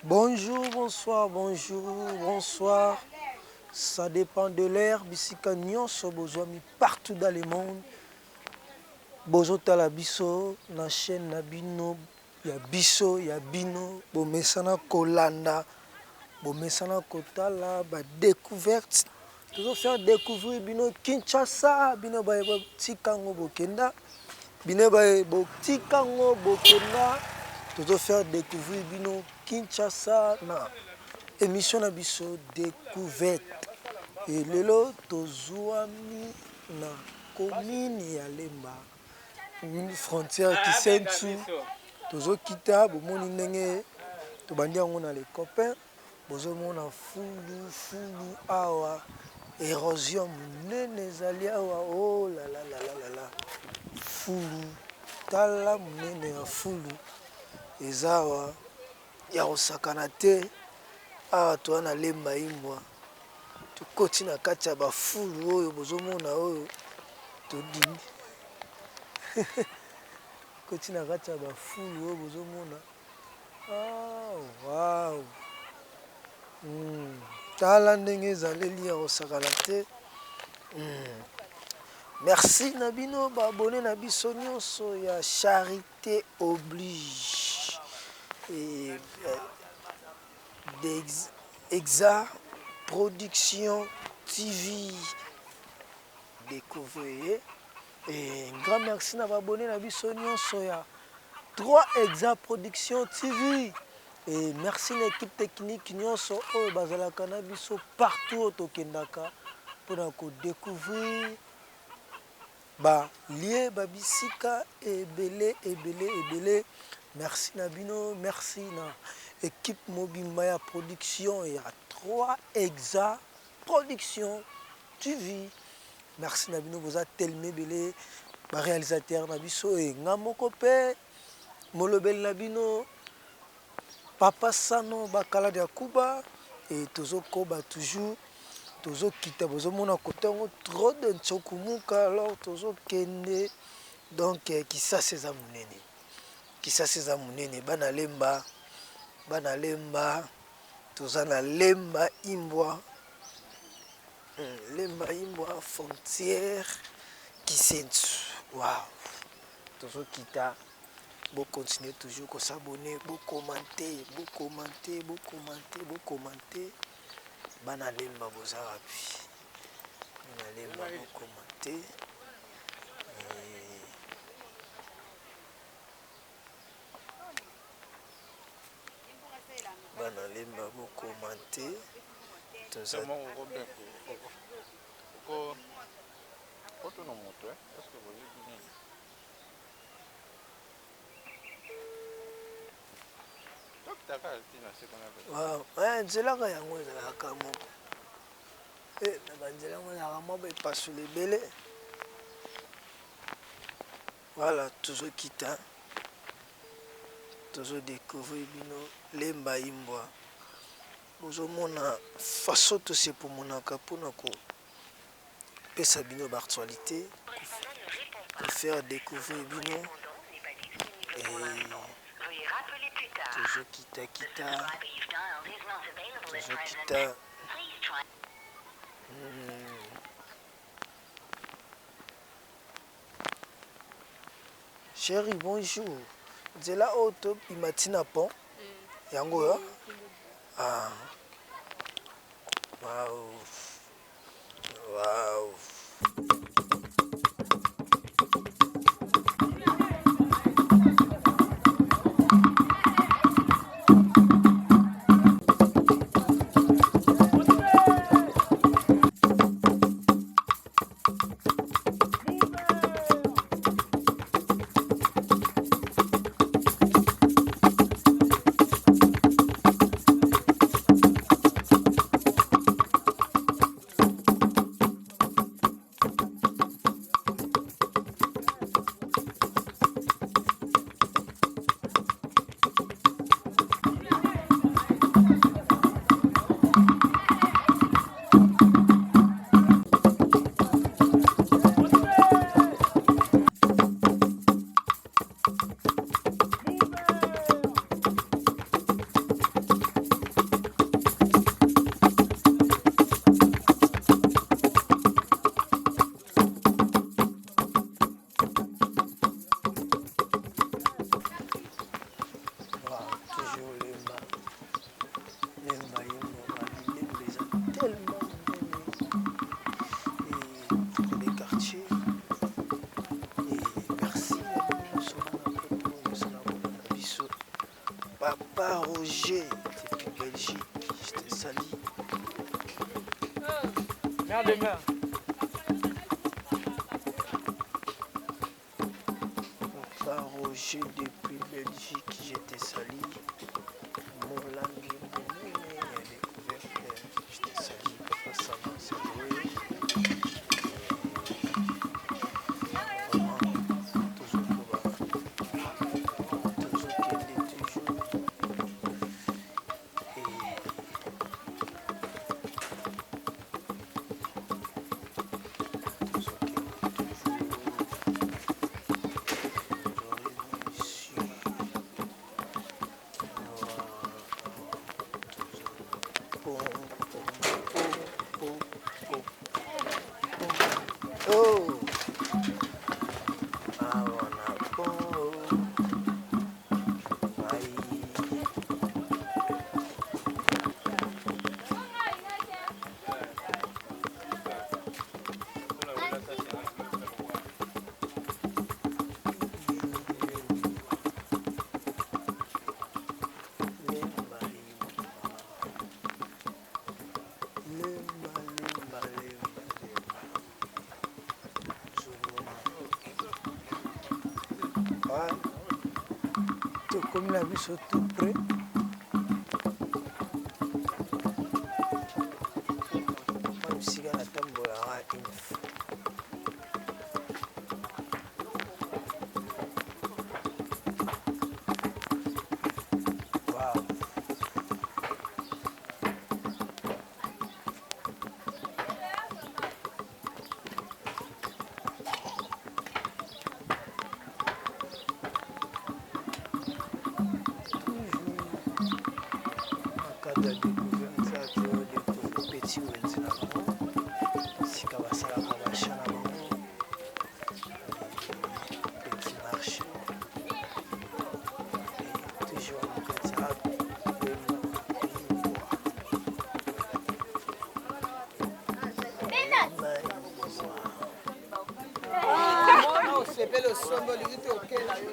Bonjour, bonsoir, bonjour, bonsoir. Ça dépend de l'heure. Bisika nyonso bozwami partout dans le monde. Bozotala biso na chaîne na bino ya biso ya bino. Bomesana kolanda, bomesana kotala ba découverte. Toujours faire découvrir bino Kinshasa, bino ba tikango bokenda. Bino ba tikango bokenda. Toujours faire découvrir bino Kinshasa na émission na biso découverte. Et lelo tozwami na commune ya Lemba, une frontière qui s'entoure. Tozo kita bomoni ndenge tobandi yango na les copains. Bozomona fulu awa érosion munene ezali awa. Oh la la la la la, fulu tala munene ya fulu ezawa ya kosakana te. Awa toa na Lemba imbwa tukoti na kati ya bafulu oyo bozomona oyo todimi koti na kati ya bafulu oyo bozomona. Wow. Tala ndenge ezaleli ya kosakana te. Merci na bino baabone na biso nyonso ya Charité Oblige et Exa Production TV découvrir. Et un grand merci na baabone na biso nyonso ya 3 Exa Production TV. Et merci l'équipe technique nyonso oyo bazalaka na biso partout tokendaka mpona kodécouvrir balie babisika ebele. Merci na bino, merci na équipe mobimba ya production ya 3 Exa Production TV. Merci na bino boza telme ebele baréalisateur na biso e nga moko mpe molobeli na bino Papa Sano bakalade ya Kuba. Et tozokoba toujours tozokita bozomona kote yango trop de ntshokumuka. Alors tozokende donc kisasa eza munene bana Lemba toza na Lemba imbwa frontière Kisentu. Wow. Tozokita bo continuer toujours ko s'abonner, bo commenter. Bana Lemba boza wapi? Bana Lemba bo commenter. Bana Lemba bo commenter. Toza nzelaka yango ezalaka moko na banzela yango ezalaka moko epasula ebele. Voilà, tozokita tozodécouvrir bino Lemba imbwa. Bozomona façon tosepomonaka mpona kopesa bino baactualité, kofaire découvrir bino tozokita chéri bonjour nzela oyo tobima ntina pont yango yo. Wow. Lemba yembo babilemba eza tellement monene et les quartiers et merci ya bino somona poto ezala kolanda biso Papa Roger depuis Belgique je te salue Merde de mer. Papa Roger depuis Belgique je te salue Molangi Monene ya découverte je te salue Papa Sama Saloué vraiment tozokoba tozokende toujours et Oh, I wanna go. Comme la vie sont tout près. Même si la tambola une fois. Wow. De découverte ça tu découvrir petit wenzi na bango sika basalaka basha na bango petit marché et toujours na kati ya osepele osomboli ute okela yo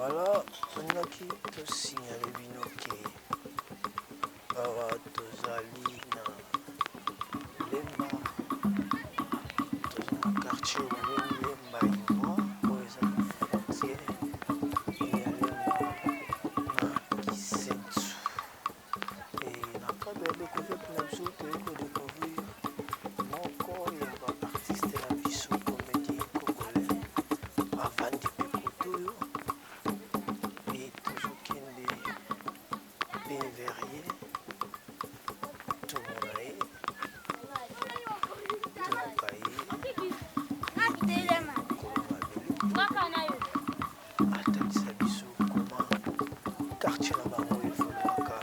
Voilà, tozalaki tosignale bino ke awa tozali na Lemba toza na quartier babengi Lemba Imwa oyo eza na frontière ya Lemba na Kisentu et na cadre ya découverte na biso toyei kodécouvrir moko ya baartiste na biso comédien congolais avandi mpe kotoyo Verrier, Tomonae, Tomokaye, atalisa biso koma quartier na bango evoluaka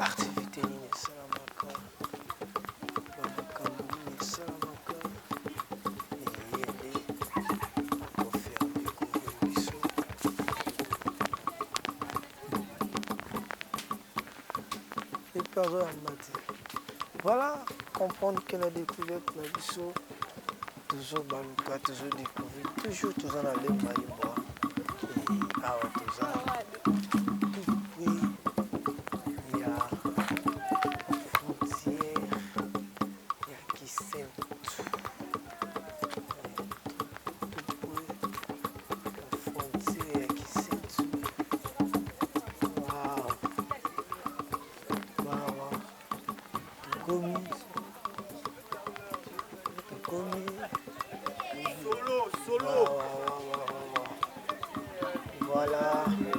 activité nini esalamaka bamakambo nini esalamaka ye nde akofaire découvrir biso et pardon à Mati. Voilà, comprendre que la découverte la biso toujours baluka, toujours découvrir, toujours tous en aller maïbois et awa toza tout près il y a frontière il y a Kisentu komi. Solo, solo. Voilà.